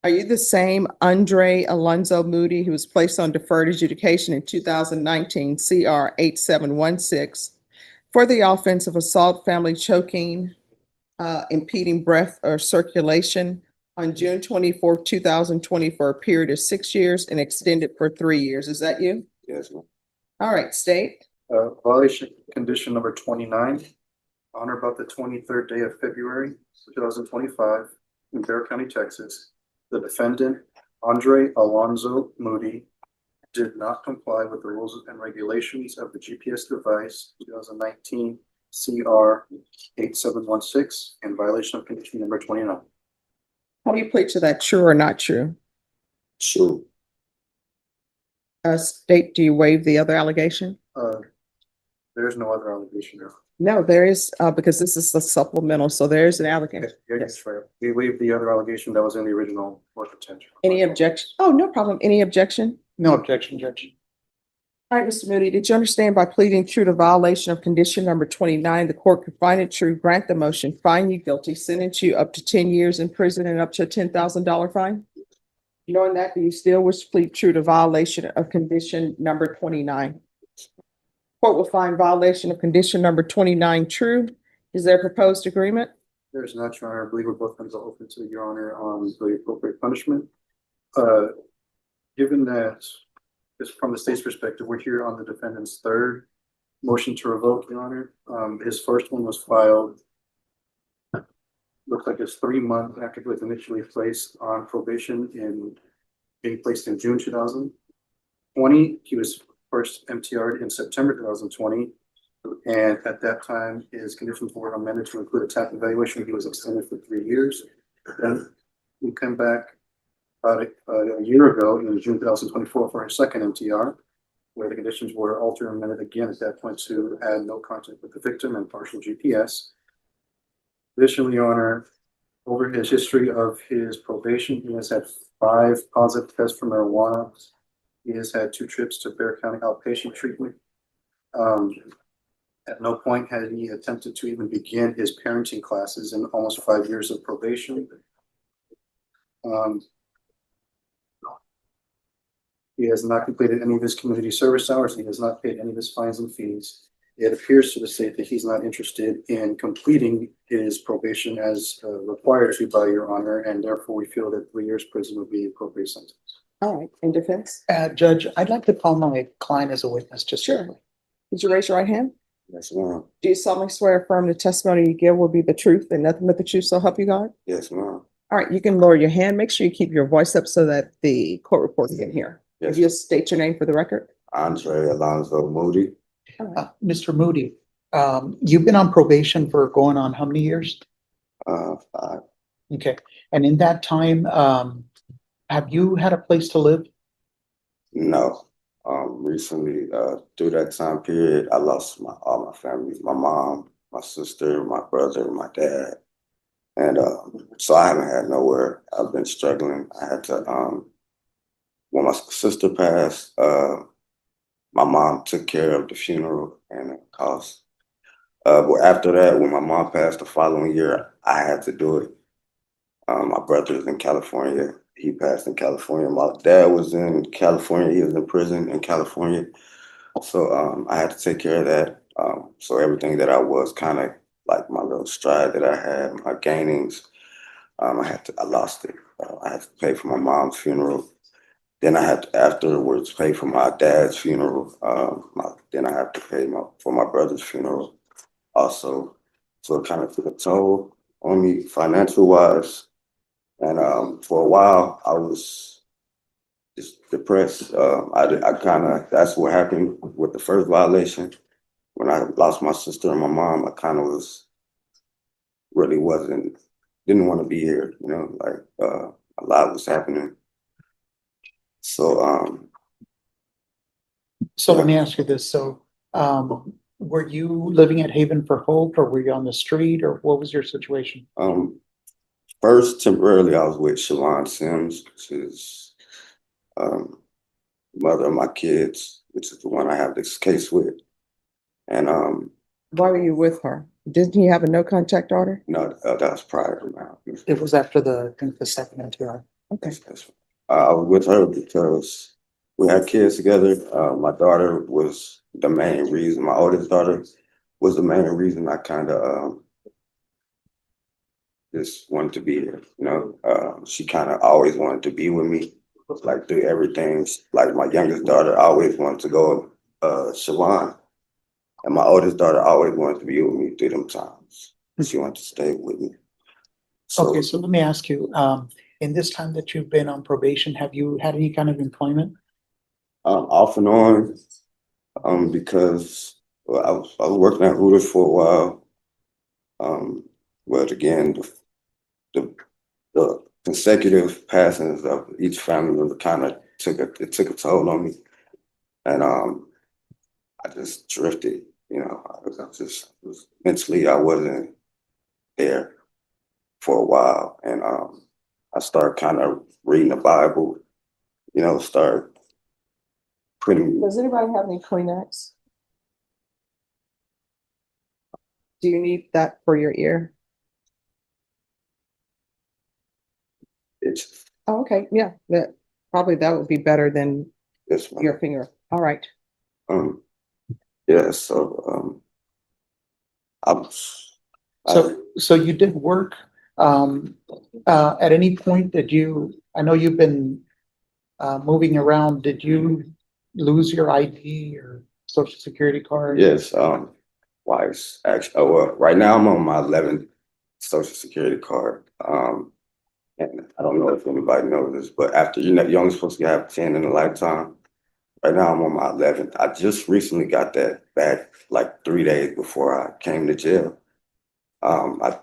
Are you the same Andre Alonzo Moody who was placed on deferred adjudication in 2019 CR 8716 for the offense of assault, family choking, impeding breath or circulation on June 24th, 2020 for a period of 6 years and extended for 3 years? Is that you? Yes, ma'am. All right, state. Violation condition number 29, on or about the 23rd day of February, 2025, in Bear County, Texas. The defendant, Andre Alonzo Moody, did not comply with the rules and regulations of the GPS device 2019 CR 8716 in violation of condition number 29. How do you plead to that, true or not true? True. State, do you waive the other allegation? There's no other allegation there. No, there is, because this is the supplemental, so there is an allegation. Yes, right. We waived the other allegation that was in the original or potential. Any objection? Oh, no problem. Any objection? No objection, Judge. All right, Mr. Moody, did you understand by pleading true to violation of condition number 29, the court could find it true, grant the motion, find you guilty, sentence you up to 10 years in prison and up to a $10,000 fine? Knowing that, do you still wish to plead true to violation of condition number 29? Court will find violation of condition number 29 true. Is there a proposed agreement? There's not, Your Honor. I believe we're both hands open to Your Honor on the appropriate punishment. Given that, just from the state's perspective, we're here on the defendant's third motion to revoke, Your Honor. His first one was filed, looks like it's 3 months after he was initially placed on probation and being placed in June 2020. He was first MTR'd in September 2020. And at that time, his conditions were amended to include a TAP evaluation. He was extended for 3 years. Then we come back about a year ago in June 2024 for his second MTR, where the conditions were altered and amended again at that point to add no contact with the victim and partial GPS. Additionally, Your Honor, over his history of his probation, he has had 5 positive tests for marijuana. He has had 2 trips to Bear County outpatient treatment. At no point had he attempted to even begin his parenting classes in almost 5 years of probation. He has not completed any of his community service hours. He has not paid any of his fines and fees. It appears to the state that he's not interested in completing his probation as required to by Your Honor, and therefore we feel that 3 years prison would be appropriate sentence. All right, in defense? Judge, I'd like to call my client as a witness, just Sure. Did you raise your right hand? Yes, ma'am. Do you solemnly swear or affirm the testimony you give will be the truth and nothing but the truth, so help you God? Yes, ma'am. All right, you can lower your hand. Make sure you keep your voice up so that the court reporter can hear. Yes. If you state your name for the record. Andre Alonzo Moody. Mr. Moody, you've been on probation for going on how many years? 5. Okay, and in that time, have you had a place to live? No. Recently, through that time period, I lost all my family, my mom, my sister, my brother, my dad. And so I haven't had nowhere. I've been struggling. I had to, when my sister passed, my mom took care of the funeral and the cost. But after that, when my mom passed the following year, I had to do it. My brother is in California. He passed in California. My dad was in California. He was in prison in California. So I had to take care of that. So everything that I was kind of like my little stride that I had, my gainings, I lost it. I had to pay for my mom's funeral. Then I had to afterwards pay for my dad's funeral. Then I had to pay for my brother's funeral also. So it kind of took a toll on me financial wise. And for a while, I was just depressed. That's what happened with the first violation. When I lost my sister and my mom, I kind of didn't want to be here, a lot was happening. So, Let me ask you this. So, were you living at Haven for Hope, or were you on the street, or what was your situation? First, temporarily, I was with Siobhan Sims, which is mother of my kids, which is the one I have this case with. And why were you with her? Didn't you have a no contact order? no, that was prior to now. It was after the second MTR. Okay. I was with her because we had kids together. My daughter was the main reason. My oldest daughter was the main reason I kind of just wanted to be here. You know, she kind of always wanted to be with me, like do everything. Like my youngest daughter always wanted to go Siobhan, and my oldest daughter always wanted to be with me through them times. She wanted to stay with me. So Okay, so let me ask you, in this time that you've been on probation, have you had any kind of employment? off and on, because well, I was working at Hooters for a while. But again, the the consecutive passings of each family member kind of took a toll on me, and I just drifted. You know, mentally I wasn't there for a while, and I started kind of reading the Bible. You know, start putting. Does anybody have any Kleenex? Do you need that for your ear? It's Oh, okay, yeah, that would be better than this one. your finger. All right. Um, yeah. So I was. So you did work, at any point did you, I know you've been, moving around, did you lose your ID or social security card? Yes, twice actually. Oh, well, right now I'm on my 11th social security card. And I don't know if anybody knows this, but after you're only supposed to have 10 in a lifetime. Right now I'm on my 11th. I just recently got that back like 3 days before I came to jail. I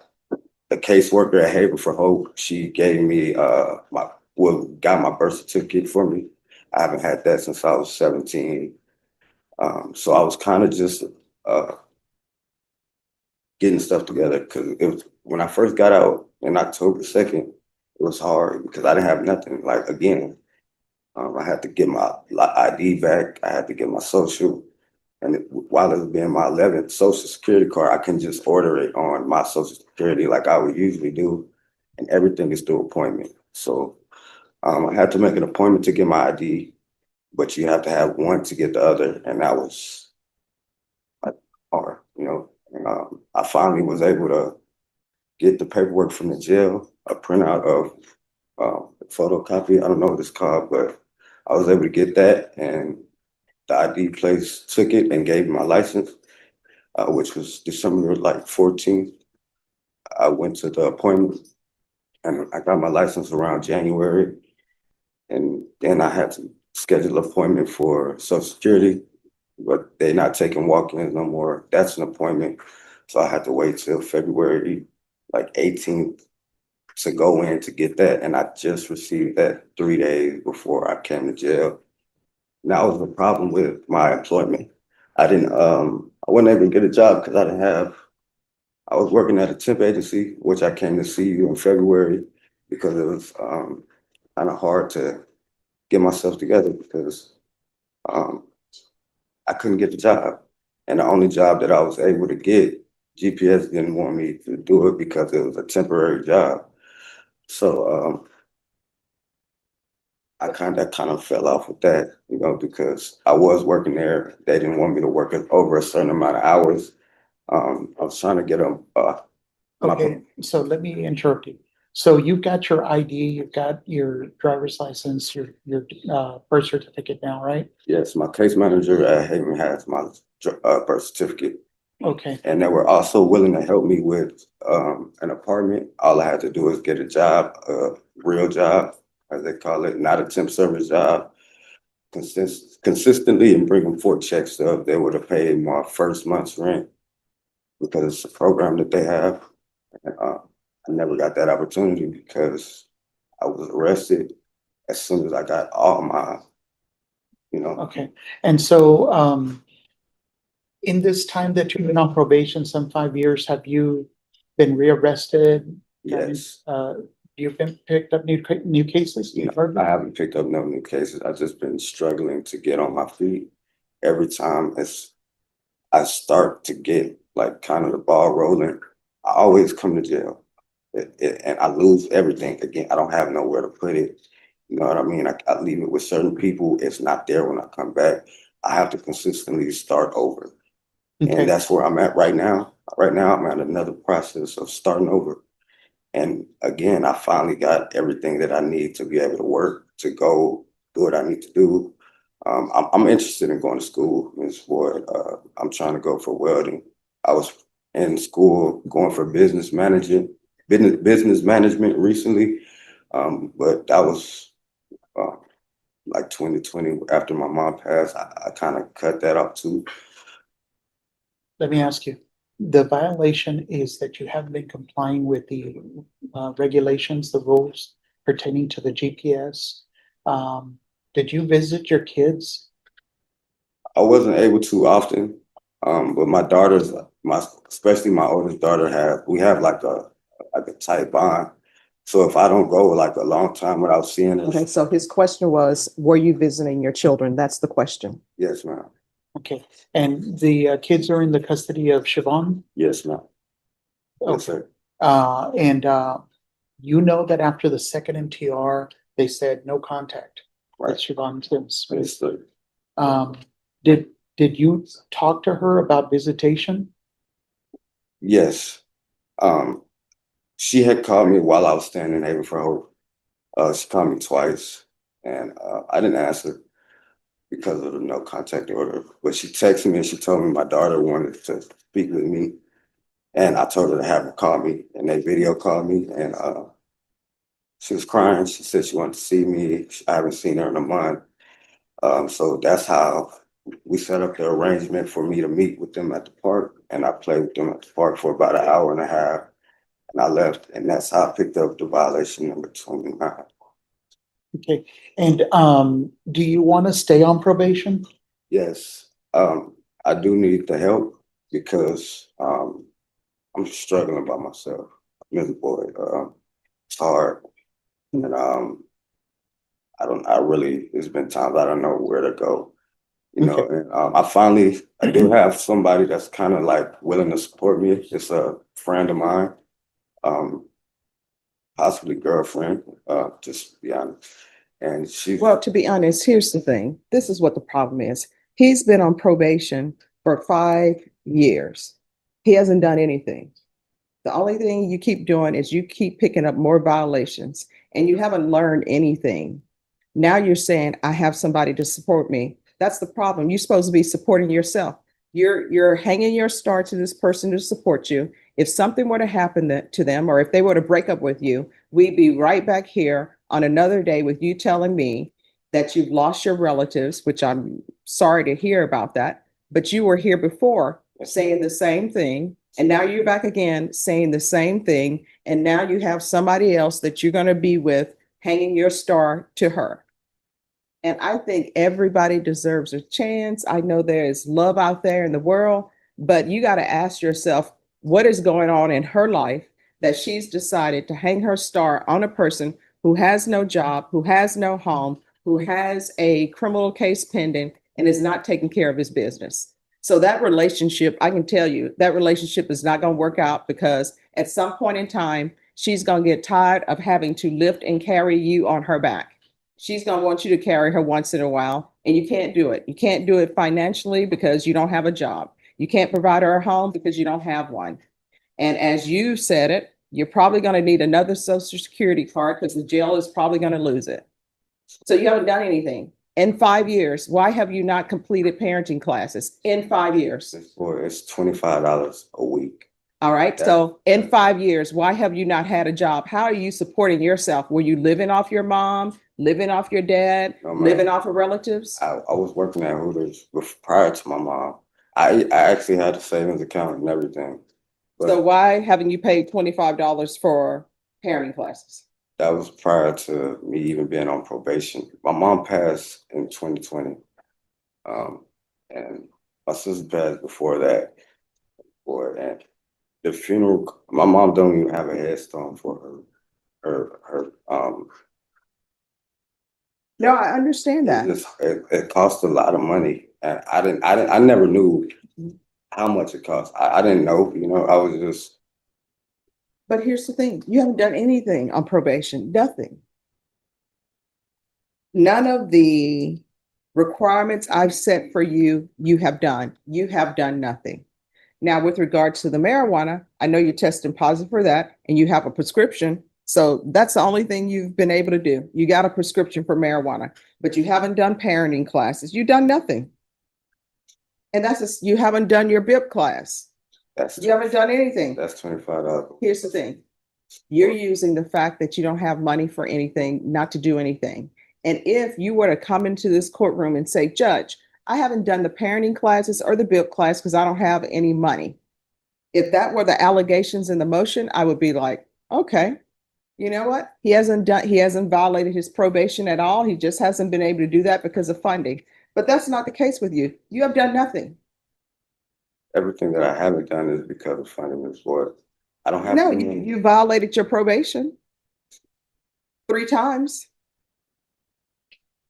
the caseworker at Haven for Hope, she gave me got my birth certificate for me. I haven't had that since I was 17. So I was kind of just uh getting stuff together because it was when I first got out in October 2nd, it was hard because I didn't have nothing. Like again, I had to get my ID back. I had to get my social, and while it was being my 11th social security card, I can just order it on my social security like I would usually do, and everything is through appointment. So I had to make an appointment to get my ID, but you have to have one to get the other, and that was like hard, you know. And I finally was able to get the paperwork from the jail, a printout of a photocopy. I don't know what it's called, but I was able to get that, and the ID place took it and gave me my license, which was December like 14th. I went to the appointment, and I got my license around January, and then I had to schedule an appointment for Social Security, but they're not taking walk-ins no more. That's an appointment, so I had to wait till February like 18th to go in to get that, and I just received that 3 days before I came to jail. And that was the problem with my employment. I wasn't able to get a job because I was working at a temp agency, which I came to see you in February because it was kind of hard to get myself together because um, I couldn't get the job. And the only job that I was able to get, GPS didn't want me to do it because it was a temporary job. So I kind of fell off with that, you know, because I was working there. They didn't want me to work over a certain amount of hours. I was trying to get them. Okay, so let me interrupt you. So you've got your ID, you've got your driver's license, your birth certificate now, right? Yes, my case manager at Haven has my birth certificate, Okay, and they were also willing to help me with an apartment. All I had to do is get a job, a real job, as they call it, not a temp service job, consistently, and bring them 4 checks up. They would have paid my first month's rent because it's a program that they have. And, I never got that opportunity because I was arrested as soon as I got all my, you know. okay. And so, in this time that you've been on probation, some 5 years, have you been rearrested? Yes. You've been picked up new cases? You know, I haven't picked up no new cases. I've just been struggling to get on my feet. Every time I start to get like kind of the ball rolling, I always come to jail. and I lose everything again. I don't have nowhere to put it. You know what I mean? I leave it with certain people. It's not there when I come back. I have to consistently start over. And Okay, that's where I'm at right now. Right now, I'm at another process of starting over. And again, I finally got everything that I need to be able to work, to go do what I need to do. I'm interested in going to school. Is what I'm trying to go for welding. I was in school going for business management recently, but that was uh, like 2020 after my mom passed. I kind of cut that off too. let me ask you. The violation is that you haven't been complying with the regulations, the rules pertaining to the GPS. Did you visit your kids? I wasn't able to often, but my daughters, especially my oldest daughter, we have like a tight bond. So if I don't go like a long time without seeing her, Okay, so his question was, were you visiting your children? That's the question. yes, ma'am. Okay, and the kids are in the custody of Siobhan? Yes, ma'am. Yes, Okay. sir. And you know that after the second MTR, they said no contact with Right. Siobhan Sims. Yes, sir. Um, did you talk to her about visitation? Yes. Um, she had called me while I was standing in Haven for Hope. She called me twice, and I didn't answer because of the no contact order. But she texted me and she told me my daughter wanted to speak with me. And I told her to have her call me, and they video called me, and she was crying. She said she wanted to see me. I haven't seen her in a month. So that's how we set up the arrangement for me to meet with them at the park, and I played with them at the park for about an hour and a half, and I left, and that's how I picked up the violation number 29. Okay, and do you want to stay on probation? Yes, I do need the help because I'm struggling by myself. Miserable. It's hard. And it's been times I don't know where to go, you know, Okay. and I do have somebody that's kind of like willing to support me. It's a friend of mine, um, possibly girlfriend, just to be honest. And Well, to be honest, here's the thing. This is what the problem is. He's been on probation for 5 years. He hasn't done anything. The only thing you keep doing is you keep picking up more violations and you haven't learned anything. Now you're saying, I have somebody to support me. That's the problem. You're supposed to be supporting yourself. You're hanging your star to this person to support you. If something were to happen to them, or if they were to break up with you, we'd be right back here on another day with you telling me that you've lost your relatives, which I'm sorry to hear about that. But you were here before saying the same thing. And now you're back again saying the same thing. And now you have somebody else that you're going to be with hanging your star to her. And I think everybody deserves a chance. I know there is love out there in the world, but you got to ask yourself what is going on in her life that she's decided to hang her star on a person who has no job, who has no home, who has a criminal case pending and is not taking care of his business. So that relationship, I can tell you, that relationship is not going to work out because at some point in time, she's going to get tired of having to lift and carry you on her back. She's going to want you to carry her once in a while, and you can't do it. You can't do it financially because you don't have a job. You can't provide her a home because you don't have one. And as you said it, you're probably going to need another social security card because the jail is probably going to lose it. So you haven't done anything. In 5 years, why have you not completed parenting classes in 5 years? it's $25 a week. All right. So in 5 years, why have you not had a job? How are you supporting yourself? Were you living off your mom, living off your dad, No, ma'am. living off of relatives? I was working at Hooters prior to my mom. I actually had a savings account and everything. But So why haven't you paid $25 for parenting classes? that was prior to me even being on probation. My mom passed in 2020. And my sister passed before that. And the funeral, my mom don't even have a headstone for her. No, I understand that. It cost a lot of money, and I never knew how much it cost. I didn't know, I was just But here's the thing, you haven't done anything on probation, nothing. None of the requirements I've set for you, you have done. You have done nothing. Now, with regards to the marijuana, I know you're testing positive for that and you have a prescription. So that's the only thing you've been able to do. You got a prescription for marijuana, but you haven't done parenting classes. You've done nothing. And that's just, you haven't done your BIP class. You haven't done anything. That's $25. Here's the thing. You're using the fact that you don't have money for anything, not to do anything. And if you were to come into this courtroom and say, Judge, I haven't done the parenting classes or the BIP class because I don't have any money. If that were the allegations in the motion, I would be like, okay, you know what? He hasn't violated his probation at all. He just hasn't been able to do that because of funding. But that's not the case with you. You have done nothing. Everything that I haven't done is because of funding, Ms. Boyd. I don't have. No, you violated your probation 3 times.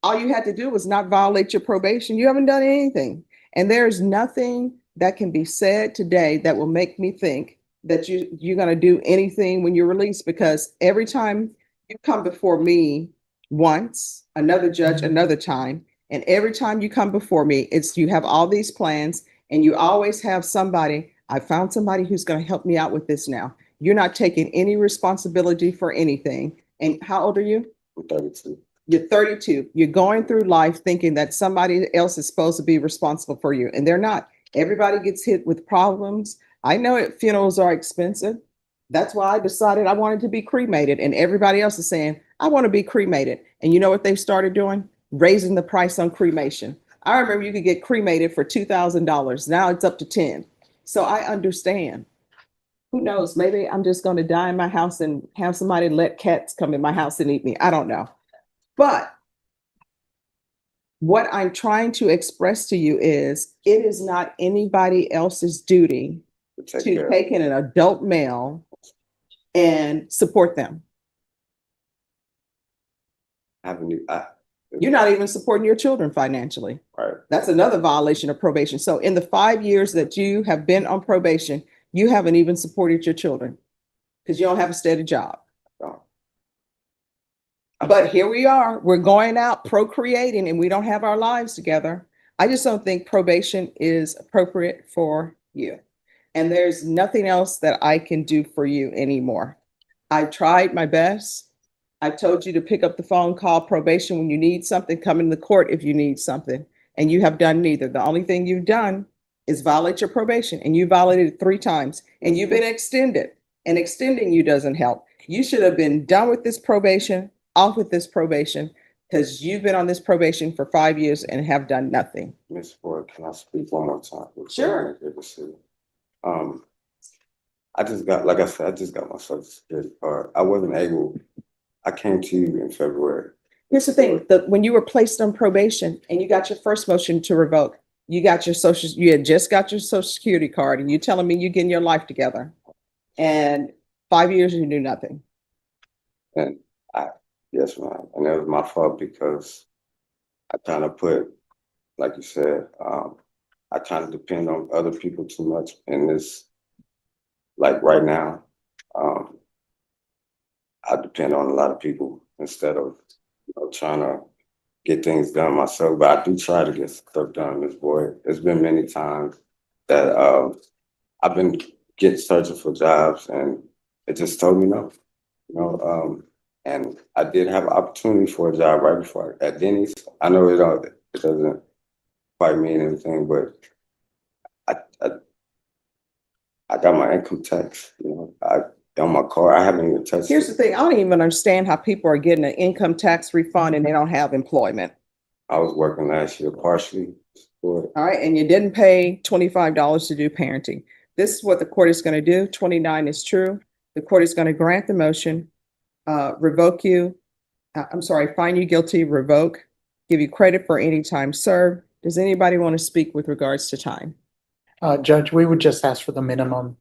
All you had to do was not violate your probation. You haven't done anything. And there's nothing that can be said today that will make me think that you're going to do anything when you're released, because every time you come before me once, another judge, another time, and every time you come before me, it's you have all these plans and you always have somebody. I found somebody who's going to help me out with this now. You're not taking any responsibility for anything. And how old are you? I'm 32. You're 32. You're going through life thinking that somebody else is supposed to be responsible for you, and they're not. Everybody gets hit with problems. I know it, funerals are expensive. That's why I decided I wanted to be cremated, and everybody else is saying, I want to be cremated. And you know what they've started doing? Raising the price on cremation. I remember you could get cremated for $2,000. Now it's up to 10. So I understand. Who knows? Maybe I'm just going to die in my house and have somebody let cats come in my house and eat me. I don't know. But what I'm trying to express to you is it is not anybody else's duty to take in an adult male and support them. You're not even supporting your children financially. Right. That's another violation of probation. So in the 5 years that you have been on probation, you haven't even supported your children because you don't have a steady job. No. But here we are, we're going out procreating and we don't have our lives together. I just don't think probation is appropriate for you. And there's nothing else that I can do for you anymore. I've tried my best. I told you to pick up the phone, call probation when you need something, come into the court if you need something, and you have done neither. The only thing you've done is violate your probation, and you violated it 3 times, and you've been extended, and extending you doesn't help. You should have been done with this probation, off with this probation, because you've been on this probation for 5 years and have done nothing. Ms. Ford, can I speak one more time? Sure. I just got, like I said, I just got my Social Security card. I came to you in February. Here's the thing, when you were placed on probation and you got your first motion to revoke, you had just got your Social Security card, and you're telling me you're getting your life together. And 5 years you knew nothing. And yes, ma'am. And it was my fault because I kind of put, like you said, I kind of depend on other people too much in this. Like right now, I depend on a lot of people instead of trying to get things done myself. But I do try to get stuff done, Ms. Boyd. There's been many times that I've been searching for jobs and it just told me no. And I did have an opportunity for a job right before at Denny's. I know it doesn't quite mean anything, but I got my income tax, on my car. I haven't even touched Here's the thing, I don't even understand how people are getting an income tax refund and they don't have employment. I was working last year partially. All right, and you didn't pay $25 to do parenting. This is what the court is going to do. 29 is true. The court is going to grant the motion, revoke you. Find you guilty, revoke, give you credit for any time served. Does anybody want to speak with regards to time? Judge, we would just ask for the minimum.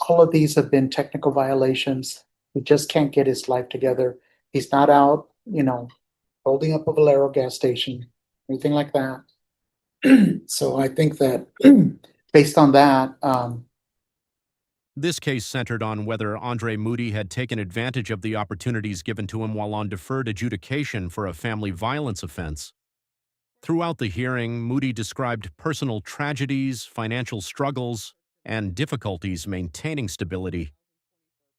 All of these have been technical violations. He just can't get his life together. He's not out, holding up a Valero gas station, anything like that. So I think that based on that, This case centered on whether Andre Moody had taken advantage of the opportunities given to him while on deferred adjudication for a family violence offense. Throughout the hearing, Moody described personal tragedies, financial struggles, and difficulties maintaining stability.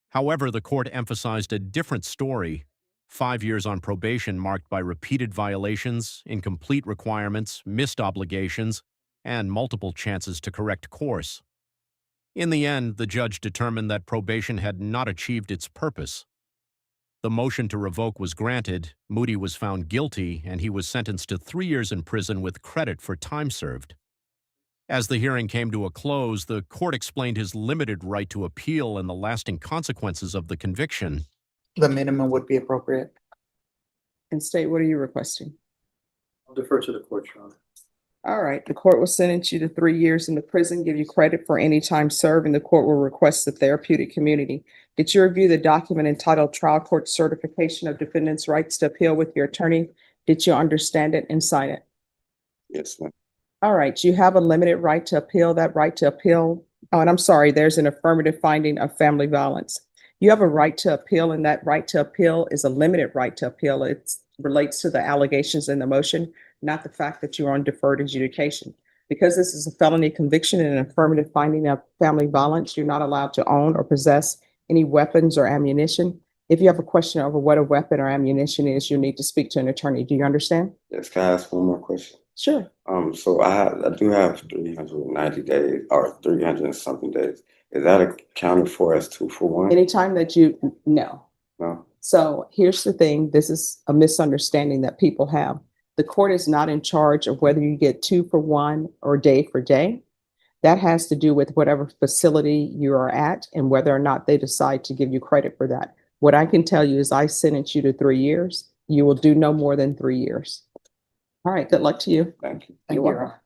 However, the court emphasized a different story: 5 years on probation marked by repeated violations, incomplete requirements, missed obligations, and multiple chances to correct course. In the end, the judge determined that probation had not achieved its purpose. The motion to revoke was granted, Moody was found guilty, and he was sentenced to 3 years in prison with credit for time served. As the hearing came to a close, the court explained his limited right to appeal and the lasting consequences of the conviction. The minimum would be appropriate. And state, what are you requesting? I'll defer to the court, Your Honor. All right, the court will sentence you to 3 years in the prison, give you credit for any time served, and the court will request the therapeutic community. Did you review the document entitled Trial Court Certification of Defendant's Rights to Appeal with your attorney? Did you understand it and sign it? Yes, ma'am. All right, you have a limited right to appeal. That right to appeal, oh, and I'm sorry, there's an affirmative finding of family violence. You have a right to appeal, and that right to appeal is a limited right to appeal. It relates to the allegations in the motion, not the fact that you're on deferred adjudication. Because this is a felony conviction and an affirmative finding of family violence, you're not allowed to own or possess any weapons or ammunition. If you have a question over what a weapon or ammunition is, you need to speak to an attorney. Do you understand? Yes, can I ask one more question? Sure. So I do have 390 days or 300 and something days. Is that accounted for as 2-for-1? Anytime that no. No. So here's the thing. This is a misunderstanding that people have. The court is not in charge of whether you get 2-for-1 or day for day. That has to do with whatever facility you are at and whether or not they decide to give you credit for that. What I can tell you is I sentence you to 3 years. You will do no more than 3 years. All right. Good luck to you. Thank you. Thank You're you. welcome.